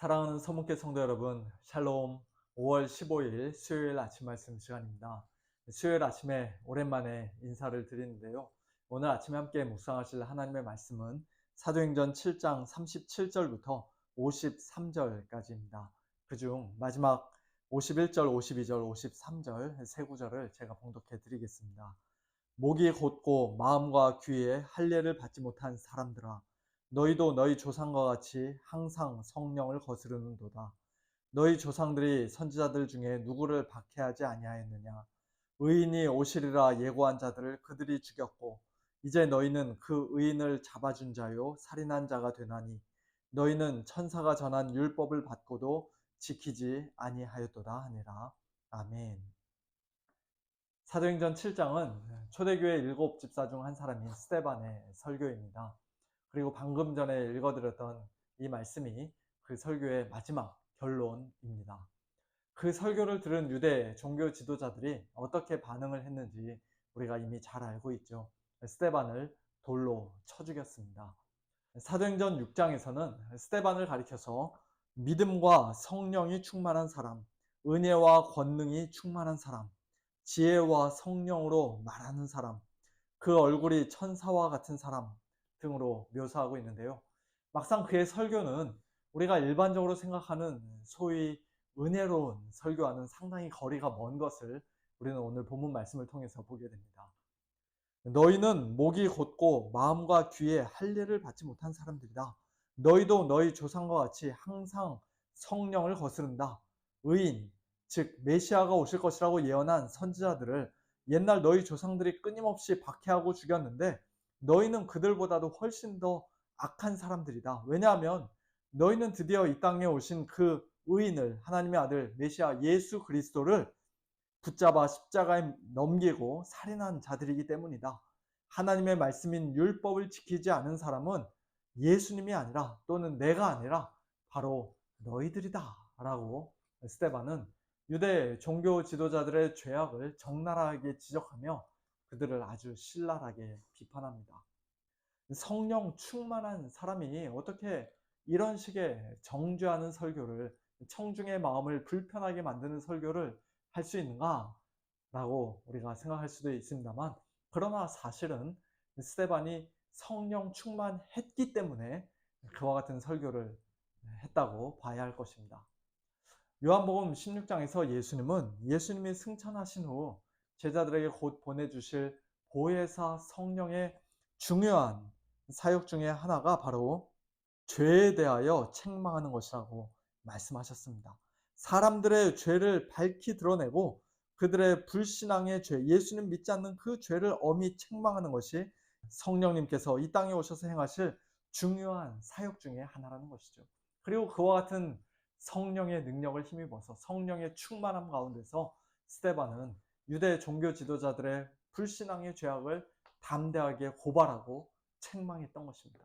사랑하는 서문회 성도 여러분, 샬롬. 5월 15일 수요일 아침 말씀 시간입니다. 수요일 아침에 오랜만에 인사를 드리는데요. 오늘 아침에 함께 묵상하실 하나님의 말씀은 사도행전 7장 37절부터 53절까지입니다. 그중 마지막 51절, 52절, 53절 세 구절을 제가 봉독해 드리겠습니다. 목이 곧고 마음과 귀에 할례를 받지 못한 사람들아, 너희도 너희 조상과 같이 항상 성령을 거스르는도다. 너희 조상들이 선지자들 중에 누구를 박해하지 아니하였느냐? 의인이 오시리라 예고한 자들을 그들이 죽였고, 이제 너희는 그 의인을 잡아준 자요 살인한 자가 되나니, 너희는 천사가 전한 율법을 받고도 지키지 아니하였도다 하니라. 아멘. 사도행전 7장은 초대교회 7집사 중 한 사람인 스데반의 설교입니다. 그리고 방금 전에 읽어드렸던 이 말씀이 그 설교의 마지막 결론입니다. 그 설교를 들은 유대 종교 지도자들이 어떻게 반응을 했는지 우리가 이미 잘 알고 있죠. 스데반을 돌로 쳐 죽였습니다. 사도행전 6장에서는 스데반을 가리켜서 믿음과 성령이 충만한 사람, 은혜와 권능이 충만한 사람, 지혜와 성령으로 말하는 사람, 그 얼굴이 천사와 같은 사람 등으로 묘사하고 있는데요. 막상 그의 설교는 우리가 일반적으로 생각하는 소위 은혜로운 설교와는 상당히 거리가 먼 것을 우리는 오늘 본문 말씀을 통해서 보게 됩니다. 너희는 목이 곧고 마음과 귀에 할례를 받지 못한 사람들이다. 너희도 너희 조상과 같이 항상 성령을 거스른다. 의인, 즉 메시아가 오실 것이라고 예언한 선지자들을 옛날 너희 조상들이 끊임없이 박해하고 죽였는데 너희는 그들보다도 훨씬 더 악한 사람들이다. 왜냐하면 너희는 드디어 이 땅에 오신 그 의인을, 하나님의 아들 메시아 예수 그리스도를 붙잡아 십자가에 넘기고 살인한 자들이기 때문이다. 하나님의 말씀인 율법을 지키지 않은 사람은 예수님이 아니라, 또는 내가 아니라 바로 너희들이다 라고 스데반은 유대 종교 지도자들의 죄악을 적나라하게 지적하며 그들을 아주 신랄하게 비판합니다. 성령 충만한 사람이 어떻게 이런 식의 정죄하는 설교를, 청중의 마음을 불편하게 만드는 설교를 할 수 있는가? 라고 우리가 생각할 수도 있습니다만, 그러나 사실은 스데반이 성령 충만했기 때문에 그와 같은 설교를 했다고 봐야 할 것입니다. 요한복음 16장에서 예수님이 승천하신 후 제자들에게 곧 보내주실 보혜사 성령의 중요한 사역 중에 하나가 바로 죄에 대하여 책망하는 것이라고 말씀하셨습니다. 사람들의 죄를 밝히 드러내고 그들의 불신앙의 죄, 예수님 믿지 않는 그 죄를 엄히 책망하는 것이 성령님께서 이 땅에 오셔서 행하실 중요한 사역 중에 하나라는 것이죠. 그리고 그와 같은 성령의 능력을 힘입어서 성령의 충만함 가운데서 스데반은 유대 종교 지도자들의 불신앙의 죄악을 담대하게 고발하고 책망했던 것입니다.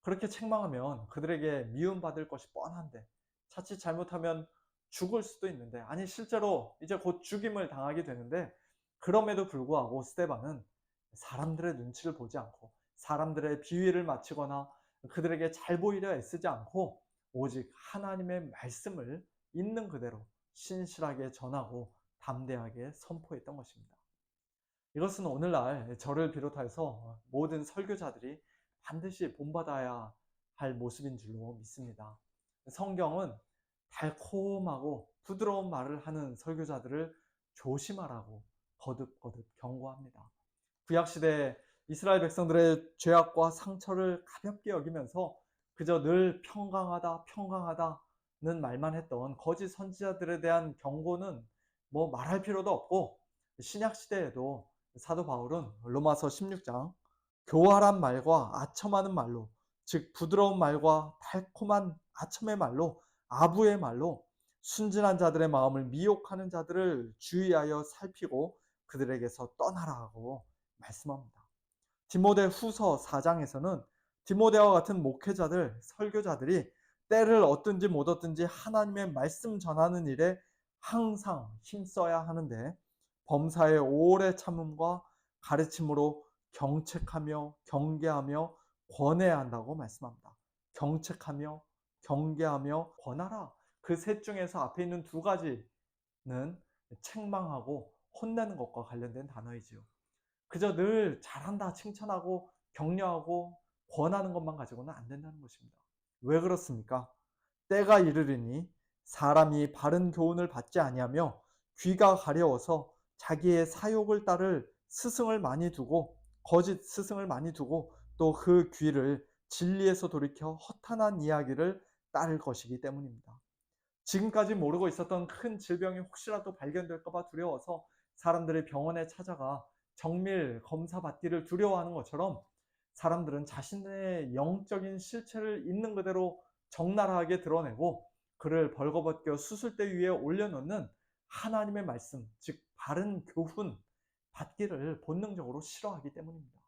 그렇게 책망하면 그들에게 미움받을 것이 뻔한데, 자칫 잘못하면 죽을 수도 있는데, 아니 실제로 이제 곧 죽임을 당하게 되는데, 그럼에도 불구하고 스데반은 사람들의 눈치를 보지 않고 사람들의 비위를 맞추거나 그들에게 잘 보이려 애쓰지 않고 오직 하나님의 말씀을 있는 그대로 신실하게 전하고 담대하게 선포했던 것입니다. 이것은 오늘날 저를 비롯해서 모든 설교자들이 반드시 본받아야 할 모습인 줄로 믿습니다. 성경은 달콤하고 부드러운 말을 하는 설교자들을 조심하라고 거듭거듭 경고합니다. 구약시대 이스라엘 백성들의 죄악과 상처를 가볍게 여기면서 그저 늘 평강하다는 말만 했던 거짓 선지자들에 대한 경고는 뭐 말할 필요도 없고, 신약시대에도 사도 바울은 로마서 16장 교활한 말과 아첨하는 말로, 즉 부드러운 말과 달콤한 아첨의 말로, 아부의 말로 순진한 자들의 마음을 미혹하는 자들을 주의하여 살피고 그들에게서 떠나라고 말씀합니다. 디모데 후서 4장에서는 디모데와 같은 목회자들, 설교자들이 때를 얻든지 못 얻든지 하나님의 말씀 전하는 일에 항상 힘써야 하는데, 범사의 오래 참음과 가르침으로 경책하며 경계하며 권해야 한다고 말씀합니다. 경책하며 경계하며 권하라. 그 셋 중에서 앞에 있는 두 가지는 책망하고 혼내는 것과 관련된 단어이지요. 그저 늘 잘한다 칭찬하고 격려하고 권하는 것만 가지고는 안 된다는 것입니다. 왜 그렇습니까? 때가 이르리니 사람이 바른 교훈을 받지 아니하며 귀가 가려워서 자기의 사욕을 따를 스승을 많이 두고 거짓 스승을 많이 두고 또 그 귀를 진리에서 돌이켜 허탄한 이야기를 따를 것이기 때문입니다. 지금까지 모르고 있었던 큰 질병이 혹시라도 발견될까 봐 두려워서 사람들이 병원에 찾아가 정밀 검사 받기를 두려워하는 것처럼 사람들은 자신의 영적인 실체를 있는 그대로 적나라하게 드러내고 그를 벌거벗겨 수술대 위에 올려놓는 하나님의 말씀, 즉 바른 교훈 받기를 본능적으로 싫어하기 때문입니다.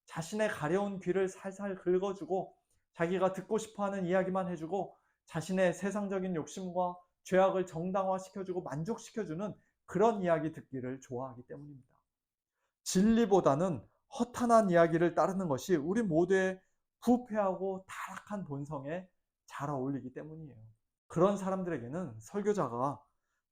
자신의 가려운 귀를 살살 긁어주고 자기가 듣고 싶어하는 이야기만 해주고 자신의 세상적인 욕심과 죄악을 정당화시켜주고 만족시켜주는 그런 이야기 듣기를 좋아하기 때문입니다. 진리보다는 허탄한 이야기를 따르는 것이 우리 모두의 부패하고 타락한 본성에 잘 어울리기 때문이에요. 그런 사람들에게는 설교자가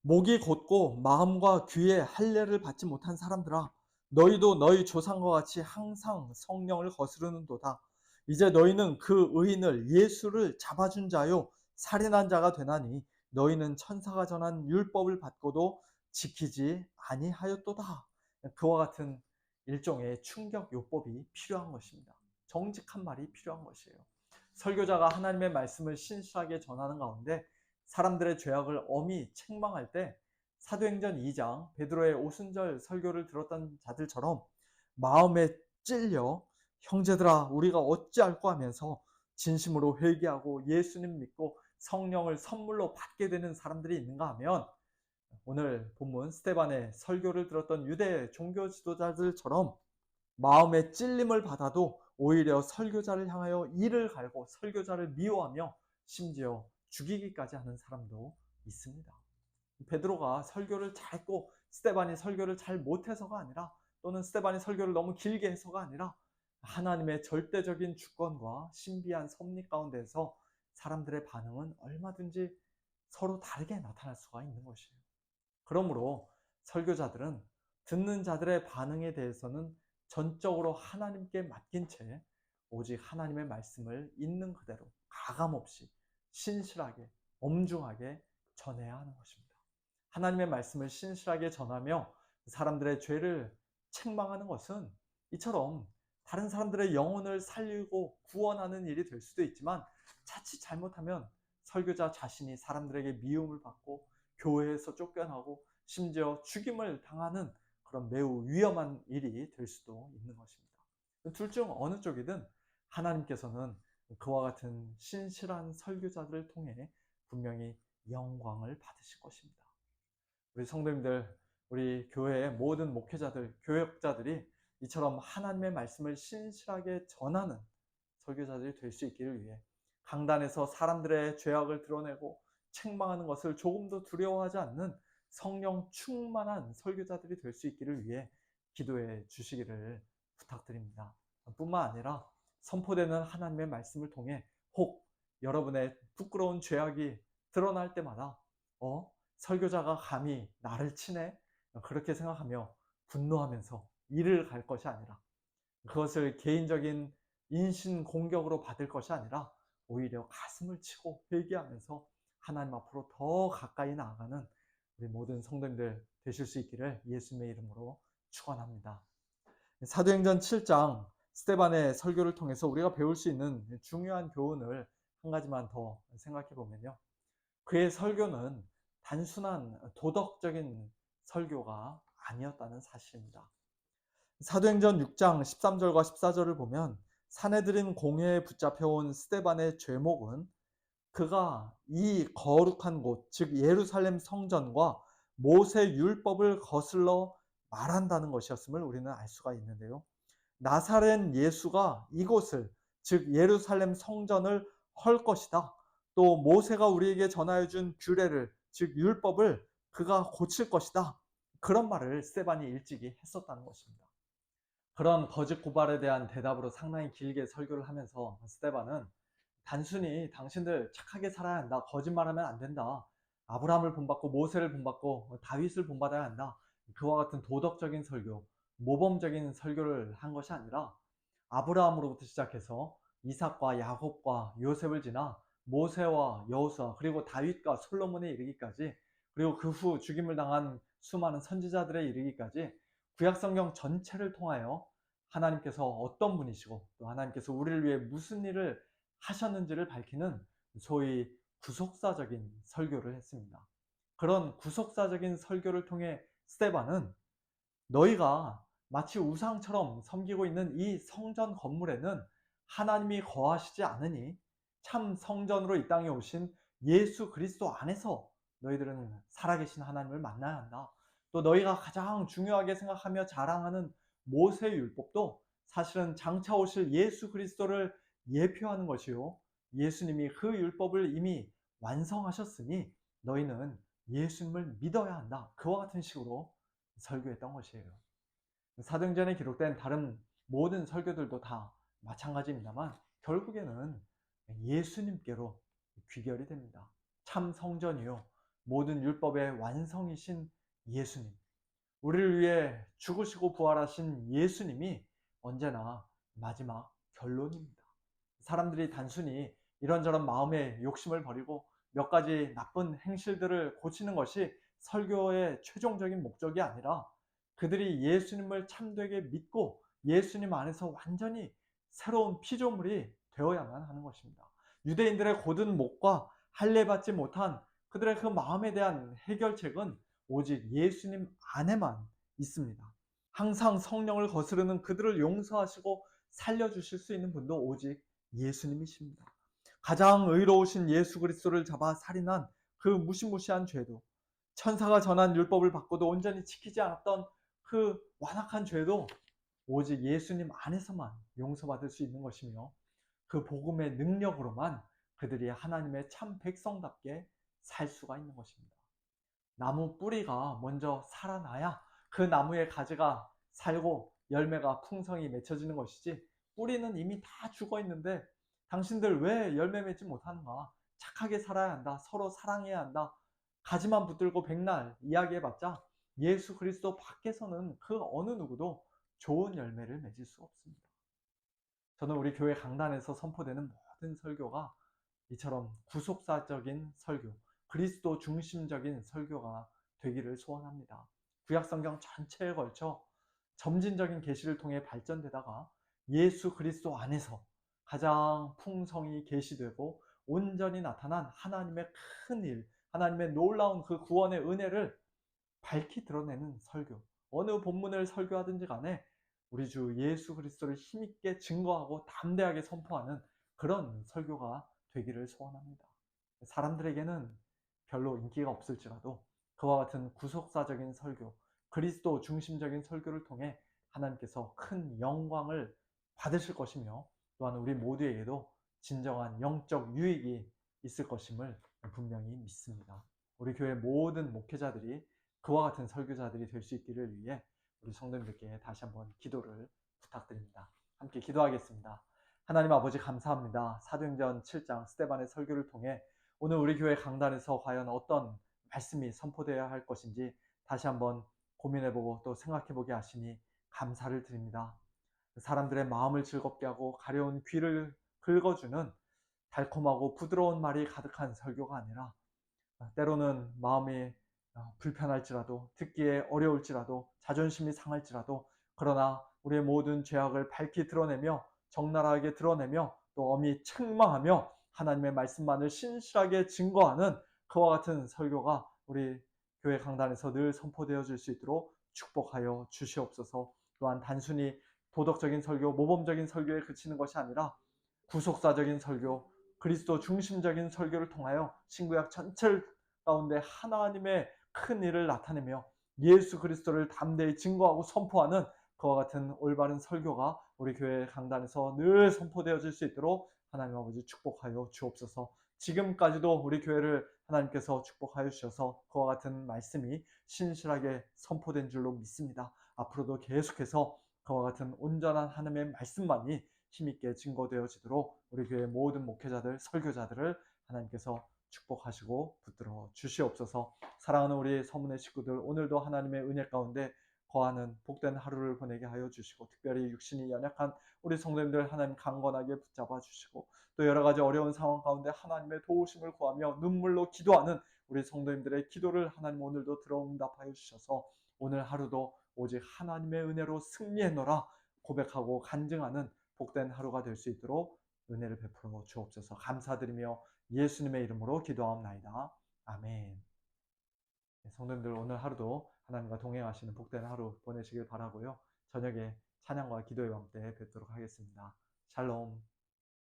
목이 곧고 마음과 귀에 할례를 받지 못한 사람들아, 너희도 너희 조상과 같이 항상 성령을 거스르는도다. 이제 너희는 그 의인을 예수를 잡아준 자요 살인한 자가 되나니 너희는 천사가 전한 율법을 받고도 지키지 아니하였도다. 그와 같은 일종의 충격 요법이 필요한 것입니다. 정직한 말이 필요한 것이에요. 설교자가 하나님의 말씀을 신실하게 전하는 가운데 사람들의 죄악을 엄히 책망할 때 사도행전 2장 베드로의 오순절 설교를 들었던 자들처럼 마음에 찔려 형제들아 우리가 어찌할꼬 하면서 진심으로 회개하고 예수님 믿고 성령을 선물로 받게 되는 사람들이 있는가 하면 오늘 본문 스데반의 설교를 들었던 유대 종교 지도자들처럼 마음의 찔림을 받아도 오히려 설교자를 향하여 이를 갈고 설교자를 미워하며 심지어 죽이기까지 하는 사람도 있습니다. 베드로가 설교를 잘했고 스데반이 설교를 잘 못해서가 아니라 또는 스데반이 설교를 너무 길게 해서가 아니라 하나님의 절대적인 주권과 신비한 섭리 가운데서 사람들의 반응은 얼마든지 서로 다르게 나타날 수가 있는 것이에요. 그러므로 설교자들은 듣는 자들의 반응에 대해서는 전적으로 하나님께 맡긴 채 오직 하나님의 말씀을 있는 그대로 가감없이 신실하게 엄중하게 전해야 하는 것입니다. 하나님의 말씀을 신실하게 전하며 사람들의 죄를 책망하는 것은 이처럼 다른 사람들의 영혼을 살리고 구원하는 일이 될 수도 있지만 자칫 잘못하면 설교자 자신이 사람들에게 미움을 받고 교회에서 쫓겨나고 심지어 죽임을 당하는 그런 매우 위험한 일이 될 수도 있는 것입니다. 둘 중 어느 쪽이든 하나님께서는 그와 같은 신실한 설교자들을 통해 분명히 영광을 받으실 것입니다. 우리 성도님들, 우리 교회의 모든 목회자들, 교역자들이 이처럼 하나님의 말씀을 신실하게 전하는 설교자들이 될 수 있기를 위해 강단에서 사람들의 죄악을 드러내고 책망하는 것을 조금도 두려워하지 않는 성령 충만한 설교자들이 될 수 있기를 위해 기도해 주시기를 부탁드립니다. 뿐만 아니라 선포되는 하나님의 말씀을 통해 혹 여러분의 부끄러운 죄악이 드러날 때마다 설교자가 감히 나를 치네? 그렇게 생각하며 분노하면서 이를 갈 것이 아니라 그것을 개인적인 인신 공격으로 받을 것이 아니라 오히려 가슴을 치고 회개하면서 하나님 앞으로 더 가까이 나아가는 우리 모든 성도님들 되실 수 있기를 예수님의 이름으로 축원합니다. 사도행전 7장 스데반의 설교를 통해서 우리가 배울 수 있는 중요한 교훈을 한 가지만 더 생각해 보면요. 그의 설교는 단순한 도덕적인 설교가 아니었다는 사실입니다. 사도행전 6장 13절과 14절을 보면 사내들인 공회에 붙잡혀온 스데반의 죄목은 그가 이 거룩한 곳, 즉 예루살렘 성전과 모세 율법을 거슬러 말한다는 것이었음을 우리는 알 수가 있는데요. 나사렛 예수가 이곳을, 즉 예루살렘 성전을 헐 것이다. 또 모세가 우리에게 전하여 준 규례를, 즉 율법을 그가 고칠 것이다. 그런 말을 스데반이 일찍이 했었다는 것입니다. 그런 거짓 고발에 대한 대답으로 상당히 길게 설교를 하면서 스데반은 단순히 당신들 착하게 살아야 한다, 거짓말하면 안 된다, 아브라함을 본받고 모세를 본받고 다윗을 본받아야 한다, 그와 같은 도덕적인 설교, 모범적인 설교를 한 것이 아니라 아브라함으로부터 시작해서 이삭과 야곱과 요셉을 지나 모세와 여호수아 그리고 다윗과 솔로몬에 이르기까지, 그리고 그 후 죽임을 당한 수많은 선지자들에 이르기까지 구약성경 전체를 통하여 하나님께서 어떤 분이시고 또 하나님께서 우리를 위해 무슨 일을 하셨는지를 밝히는 소위 구속사적인 설교를 했습니다. 그런 구속사적인 설교를 통해 스데반은 너희가 마치 우상처럼 섬기고 있는 이 성전 건물에는 하나님이 거하시지 않으니 참 성전으로 이 땅에 오신 예수 그리스도 안에서 너희들은 살아계신 하나님을 만나야 한다. 또 너희가 가장 중요하게 생각하며 자랑하는 모세율법도 사실은 장차 오실 예수 그리스도를 예표하는 것이요, 예수님이 그 율법을 이미 완성하셨으니 너희는 예수님을 믿어야 한다. 그와 같은 식으로 설교했던 것이에요. 사도행전에 기록된 다른 모든 설교들도 다 마찬가지입니다만 결국에는 예수님께로 귀결이 됩니다. 참 성전이요, 모든 율법의 완성이신 예수님, 우리를 위해 죽으시고 부활하신 예수님이 언제나 마지막 결론입니다. 사람들이 단순히 이런저런 마음의 욕심을 버리고 몇 가지 나쁜 행실들을 고치는 것이 설교의 최종적인 목적이 아니라 그들이 예수님을 참되게 믿고 예수님 안에서 완전히 새로운 피조물이 되어야만 하는 것입니다. 유대인들의 곧은 목과 할례받지 못한 그들의 그 마음에 대한 해결책은 오직 예수님 안에만 있습니다. 항상 성령을 거스르는 그들을 용서하시고 살려주실 수 있는 분도 오직 예수님이십니다. 가장 의로우신 예수 그리스도를 잡아 살인한 그 무시무시한 죄도, 천사가 전한 율법을 받고도 온전히 지키지 않았던 그 완악한 죄도 오직 예수님 안에서만 용서받을 수 있는 것이며, 그 복음의 능력으로만 그들이 하나님의 참 백성답게 살 수가 있는 것입니다. 나무 뿌리가 먼저 살아나야 그 나무의 가지가 살고 열매가 풍성히 맺혀지는 것이지, 뿌리는 이미 다 죽어 있는데 당신들 왜 열매 맺지 못하는가? 착하게 살아야 한다, 서로 사랑해야 한다, 가지만 붙들고 백날 이야기해봤자 예수 그리스도 밖에서는 그 어느 누구도 좋은 열매를 맺을 수 없습니다. 저는 우리 교회 강단에서 선포되는 모든 설교가 이처럼 구속사적인 설교, 그리스도 중심적인 설교가 되기를 소원합니다. 구약성경 전체에 걸쳐 점진적인 계시를 통해 발전되다가 예수 그리스도 안에서 가장 풍성히 계시되고 온전히 나타난 하나님의 큰 일, 하나님의 놀라운 그 구원의 은혜를 밝히 드러내는 설교, 어느 본문을 설교하든지 간에 우리 주 예수 그리스도를 힘있게 증거하고 담대하게 선포하는 그런 설교가 되기를 소원합니다. 사람들에게는 별로 인기가 없을지라도 그와 같은 구속사적인 설교, 그리스도 중심적인 설교를 통해 하나님께서 큰 영광을 받으실 것이며, 또한 우리 모두에게도 진정한 영적 유익이 있을 것임을 분명히 믿습니다. 우리 교회 모든 목회자들이 그와 같은 설교자들이 될 수 있기를 위해 우리 성도님들께 다시 한번 기도를 부탁드립니다. 함께 기도하겠습니다. 하나님 아버지 감사합니다. 사도행전 7장 스데반의 설교를 통해 오늘 우리 교회 강단에서 과연 어떤 말씀이 선포되어야 할 것인지 다시 한번 고민해보고 또 생각해보게 하시니 감사를 드립니다. 사람들의 마음을 즐겁게 하고 가려운 귀를 긁어주는 달콤하고 부드러운 말이 가득한 설교가 아니라 때로는 마음이 불편할지라도, 듣기에 어려울지라도, 자존심이 상할지라도, 그러나 우리의 모든 죄악을 밝히 드러내며 적나라하게 드러내며 또 엄히 책망하며 하나님의 말씀만을 신실하게 증거하는 그와 같은 설교가 우리 교회 강단에서 늘 선포되어질 수 있도록 축복하여 주시옵소서. 또한 단순히 도덕적인 설교, 모범적인 설교에 그치는 것이 아니라 구속사적인 설교, 그리스도 중심적인 설교를 통하여 신구약 전체를 가운데 하나님의 큰 일을 나타내며 예수 그리스도를 담대히 증거하고 선포하는 그와 같은 올바른 설교가 우리 교회 강단에서 늘 선포되어질 수 있도록 하나님 아버지 축복하여 주옵소서. 지금까지도 우리 교회를 하나님께서 축복하여 주셔서 그와 같은 말씀이 신실하게 선포된 줄로 믿습니다. 앞으로도 계속해서 그와 같은 온전한 하나님의 말씀만이 힘있게 증거되어지도록 우리 교회 모든 목회자들, 설교자들을 하나님께서 축복하시고 붙들어 주시옵소서. 사랑하는 우리 서문의 식구들, 오늘도 하나님의 은혜 가운데 거하는 복된 하루를 보내게 하여 주시고, 특별히 육신이 연약한 우리 성도님들 하나님 강건하게 붙잡아 주시고, 또 여러 가지 어려운 상황 가운데 하나님의 도우심을 구하며 눈물로 기도하는 우리 성도님들의 기도를 하나님 오늘도 들어응답하여 주셔서 오늘 하루도 오직 하나님의 은혜로 승리했노라 고백하고 간증하는 복된 하루가 될 수 있도록 은혜를 베풀어 주옵소서. 감사드리며 예수님의 이름으로 기도하옵나이다. 아멘. 성도님들, 오늘 하루도 하나님과 동행하시는 복된 하루 보내시길 바라고요. 저녁에 찬양과 기도의 밤 때 뵙도록 하겠습니다. 샬롬.